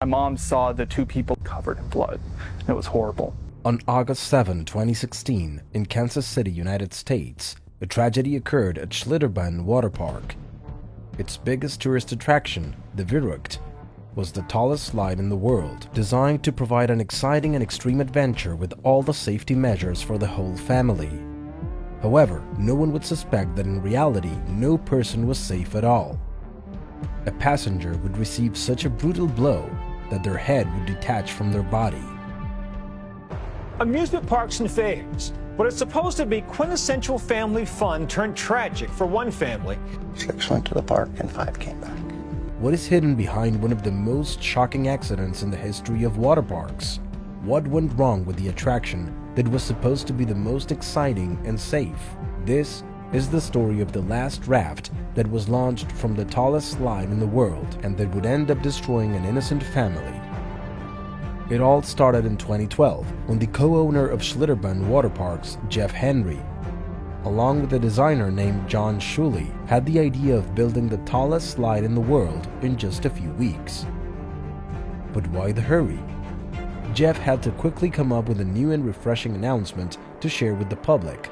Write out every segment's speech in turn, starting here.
My mom saw the two people covered in blood. It was horrible. On August 7, 2016, in Kansas City, United States, a tragedy occurred at Schlitterbahn Water Park. Its biggest tourist attraction, the Viaduct, was the tallest slide in the world, designed to provide an exciting and extreme adventure with all the safety measures for the whole family. However, no one would suspect that in reality, no person was safe at all. A passenger would receive such a brutal blow that their head would detach from their body. Amusement parks and faves. What is supposed to be quintessential family fun turned tragic for one family. 6 went to the park and 5 came back. What is hidden behind one of the most shocking accidents in the history of water parks? What went wrong with the attraction that was supposed to be the most exciting and safe? This is the story of the last raft that was launched from the tallest slide in the world and that would end up destroying an innocent family. It all started in 2012 when the co-owner of Schlitterbahn Water Parks, Jeff Henry, along with a designer named John Shuley, had the idea of building the tallest slide in the world in just a few weeks. But why the hurry? Jeff had to quickly come up with a new and refreshing announcement to share with the public,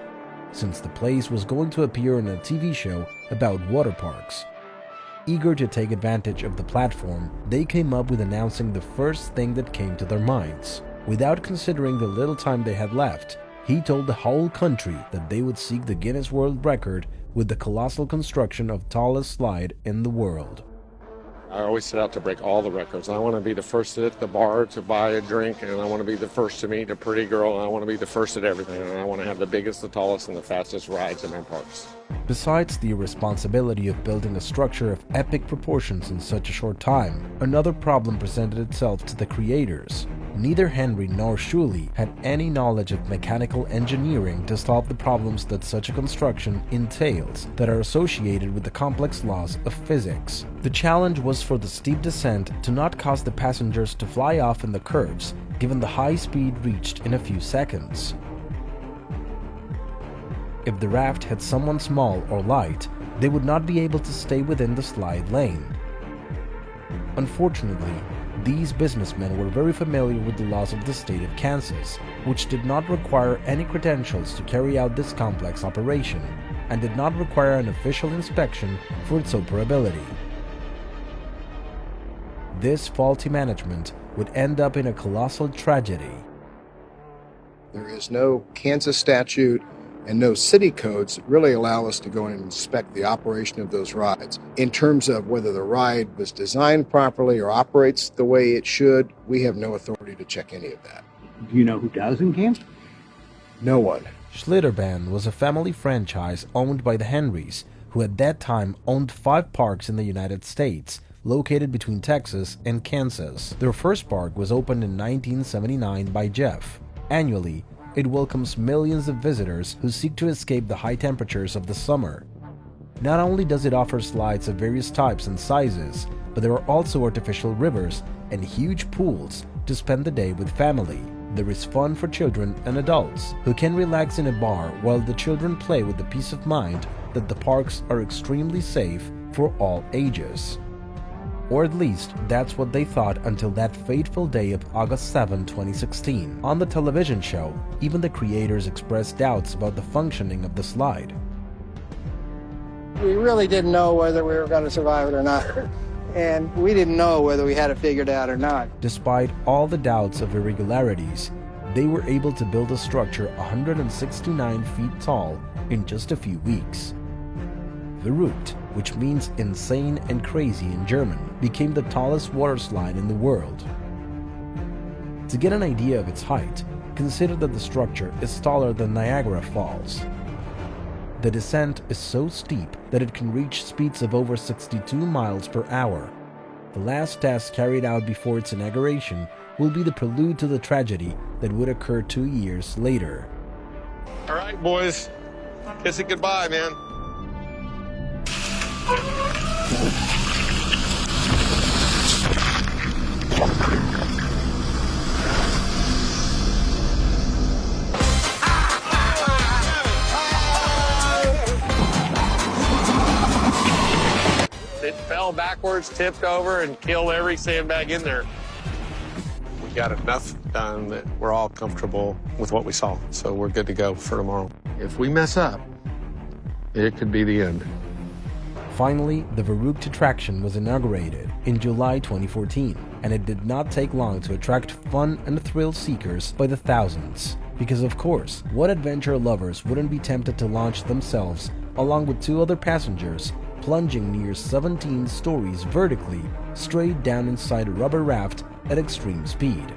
since the place was going to appear in a TV show about water parks. Eager to take advantage of the platform, they came up with announcing the first thing that came to their minds. Without considering the little time they had left, he told the whole country that they would seek the Guinness World Record with the colossal construction of tallest slide in the world. I always set out to break all the records. I want to be the first at the bar to buy a drink, and I want to be the first to meet a pretty girl, and I want to be the first at everything, and I want to have the biggest, the tallest, and the fastest rides in our parks. Besides the irresponsibility of building a structure of epic proportions in such a short time, another problem presented itself to the creators. Neither Henry nor Shuley had any knowledge of mechanical engineering to solve the problems that such a construction entails that are associated with the complex laws of physics. The challenge was for the steep descent to not cause the passengers to fly off in the curves, given the high speed reached in a few seconds. If the raft had someone small or light, they would not be able to stay within the slide lane. Unfortunately, these businessmen were very familiar with the laws of the state of Kansas, which did not require any credentials to carry out this complex operation, and did not require an official inspection for its operability. This faulty management would end up in a colossal tragedy. There is no Kansas statute and no city codes that really allow us to go in and inspect the operation of those rides. In terms of whether the ride was designed properly or operates the way it should, we have no authority to check any of that. Do you know who does in Kansas? No one. Schlitterbahn was a family franchise owned by the Henrys, who at that time owned 5 parks in the United States, located between Texas and Kansas. Their first park was opened in 1979 by Jeff. Annually, it welcomes millions of visitors who seek to escape the high temperatures of the summer. Not only does it offer slides of various types and sizes, but there are also artificial rivers and huge pools to spend the day with family. There is fun for children and adults who can relax in a bar while the children play with the peace of mind that the parks are extremely safe for all ages. Or at least, that's what they thought until that fateful day of August 7, 2016. On the television show, even the creators expressed doubts about the functioning of the slide. We really didn't know whether we were going to survive it or not. And we didn't know whether we had it figured out or not. Despite all the doubts of irregularities, they were able to build a structure 169 feet tall in just a few weeks. Verrückt, which means insane and crazy in German, became the tallest water slide in the world. To get an idea of its height, consider that the structure is taller than Niagara Falls. The descent is so steep that it can reach speeds of over 62 miles per hour. The last test carried out before its inauguration will be the prelude to the tragedy that would occur 2 years later. All right, boys, kiss it goodbye, man. It fell backwards, tipped over, and killed every sandbag in there. We got enough done that we're all comfortable with what we saw, so we're good to go for tomorrow. If we mess up, it could be the end. Finally, the Verrückt attraction was inaugurated in July 2014, and it did not take long to attract fun and thrill seekers by the thousands. Because of course, what adventure lovers wouldn't be tempted to launch themselves along with 2 other passengers, plunging near 17 stories vertically straight down inside a rubber raft at extreme speed.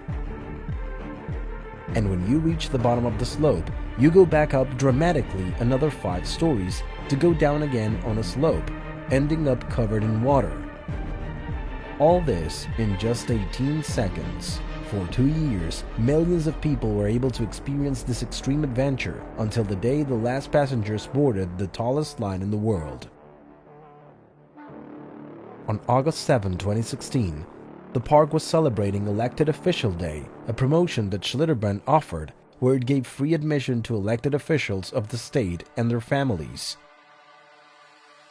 And when you reach the bottom of the slope, you go back up dramatically another 5 stories to go down again on a slope, ending up covered in water. All this in just 18 seconds. For 2 years, millions of people were able to experience this extreme adventure until the day the last passengers boarded the tallest slide in the world. On August 7, 2016, the park was celebrating Elected Official Day, a promotion that Schlitterbahn offered where it gave free admission to elected officials of the state and their families.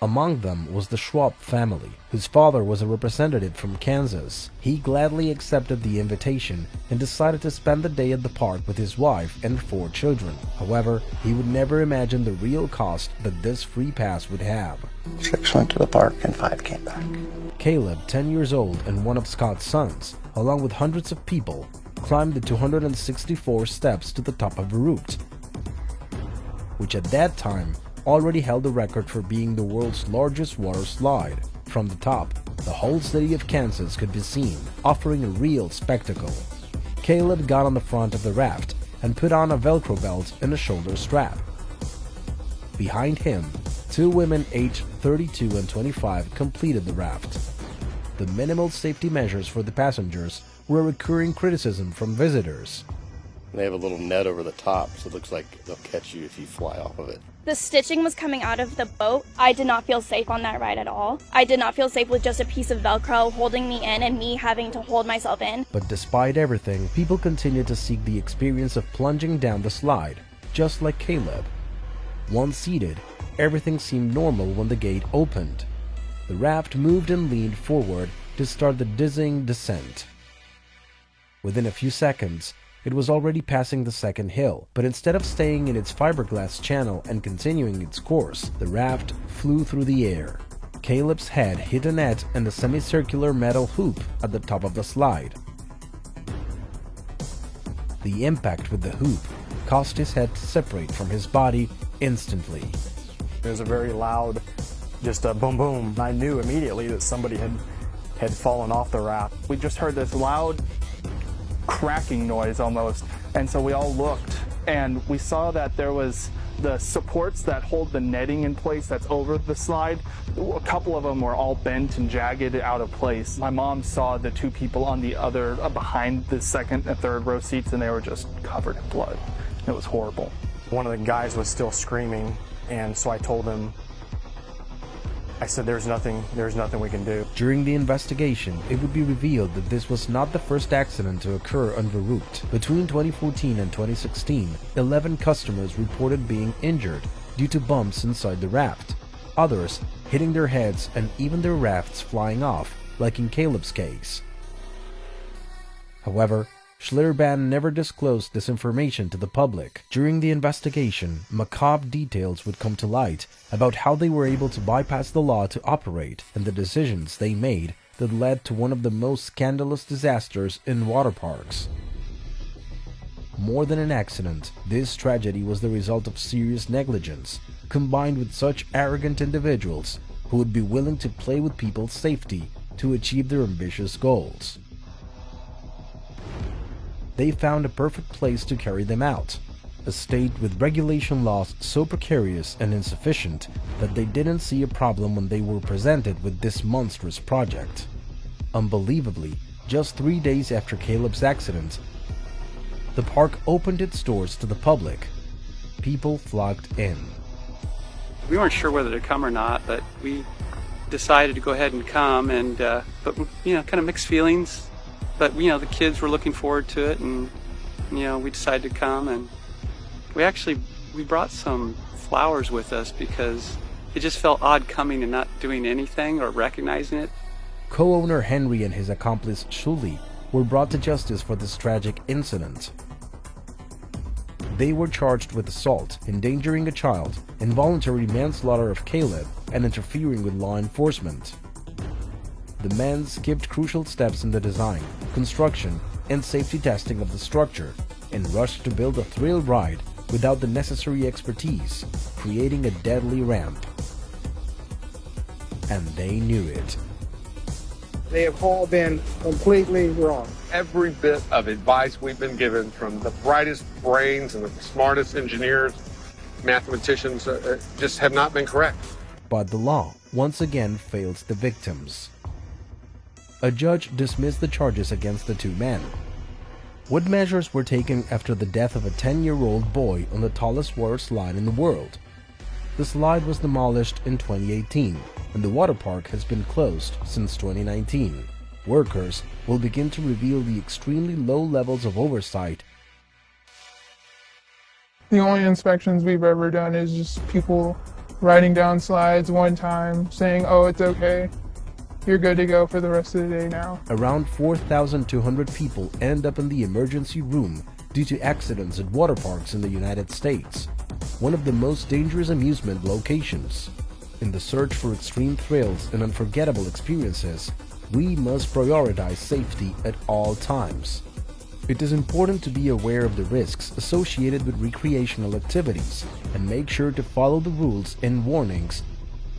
Among them was the Schwab family, whose father was a representative from Kansas. He gladly accepted the invitation and decided to spend the day at the park with his wife and 4 children. However, he would never imagine the real cost that this free pass would have. 6 went to the park and 5 came back. Caleb, 10 years old and one of Scott's sons, along with hundreds of people, climbed the 264 steps to the top of Verrückt, which at that time already held the record for being the world's largest water slide. From the top, the whole city of Kansas could be seen, offering a real spectacle. Caleb got on the front of the raft and put on a Velcro belt and a shoulder strap. Behind him, 2 women aged 32 and 25 completed the raft. The minimal safety measures for the passengers were a recurring criticism from visitors. They have a little net over the top, so it looks like they'll catch you if you fly off of it. The stitching was coming out of the boat. I did not feel safe on that ride at all. I did not feel safe with just a piece of Velcro holding me in and me having to hold myself in. But despite everything, people continued to seek the experience of plunging down the slide, just like Caleb. Once seated, everything seemed normal when the gate opened. The raft moved and leaned forward to start the dizzying descent. Within a few seconds, it was already passing the second hill, but instead of staying in its fiberglass channel and continuing its course, the raft flew through the air. Caleb's head hit a net and a semicircular metal hoop at the top of the slide. The impact with the hoop caused his head to separate from his body instantly. It was a very loud, just a boom boom. I knew immediately that somebody had fallen off the raft. We just heard this loud cracking noise almost, and so we all looked and we saw that there was the supports that hold the netting in place that's over the slide. A couple of them were all bent and jagged out of place. My mom saw the 2 people on the other behind the second and third row seats, and they were just covered in blood. It was horrible. One of the guys was still screaming, and so I told him, I said, there's nothing we can do. During the investigation, it would be revealed that this was not the first accident to occur on Verrückt. Between 2014 and 2016, 11 customers reported being injured due to bumps inside the raft, others hitting their heads and even their rafts flying off, like in Caleb's case. However, Schlitterbahn never disclosed this information to the public. During the investigation, macabre details would come to light about how they were able to bypass the law to operate and the decisions they made that led to one of the most scandalous disasters in water parks. More than an accident, this tragedy was the result of serious negligence, combined with such arrogant individuals who would be willing to play with people's safety to achieve their ambitious goals. They found a perfect place to carry them out, a state with regulation laws so precarious and insufficient that they didn't see a problem when they were presented with this monstrous project. Unbelievably, just 3 days after Caleb's accident, the park opened its doors to the public. People flocked in. We weren't sure whether to come or not, but we decided to go ahead and come, and but kind of mixed feelings. But the kids were looking forward to it, and we decided to come, and we brought some flowers with us because it just felt odd coming and not doing anything or recognizing it. Co-owner Henry and his accomplice Shuli were brought to justice for this tragic incident. They were charged with assault, endangering a child, involuntary manslaughter of Caleb, and interfering with law enforcement. The men skipped crucial steps in the design, construction, and safety testing of the structure and rushed to build a thrill ride without the necessary expertise, creating a deadly ramp. And they knew it. They have all been completely wrong. Every bit of advice we've been given from the brightest brains and the smartest engineers, mathematicians, just have not been correct. But the law once again fails the victims. A judge dismissed the charges against the two men. What measures were taken after the death of a 10-year-old boy on the tallest water slide in the world? The slide was demolished in 2018, and the water park has been closed since 2019. Workers will begin to reveal the extremely low levels of oversight. The only inspections we've ever done is just people riding down slides one time, saying, "Oh, it's okay. You're good to go for the rest of the day now." Around 4,200 people end up in the emergency room due to accidents at water parks in the United States, one of the most dangerous amusement locations. In the search for extreme thrills and unforgettable experiences, we must prioritize safety at all times. It is important to be aware of the risks associated with recreational activities and make sure to follow the rules and warnings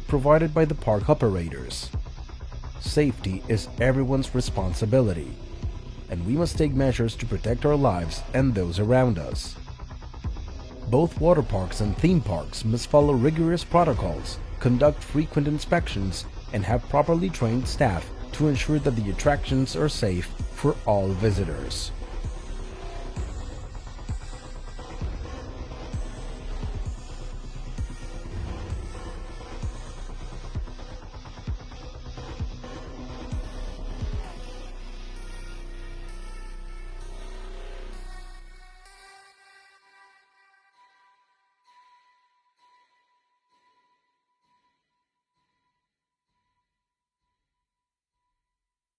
provided by the park operators. Safety is everyone's responsibility, and we must take measures to protect our lives and those around us. Both water parks and theme parks must follow rigorous protocols, conduct frequent inspections, and have properly trained staff to ensure that the attractions are safe for all visitors.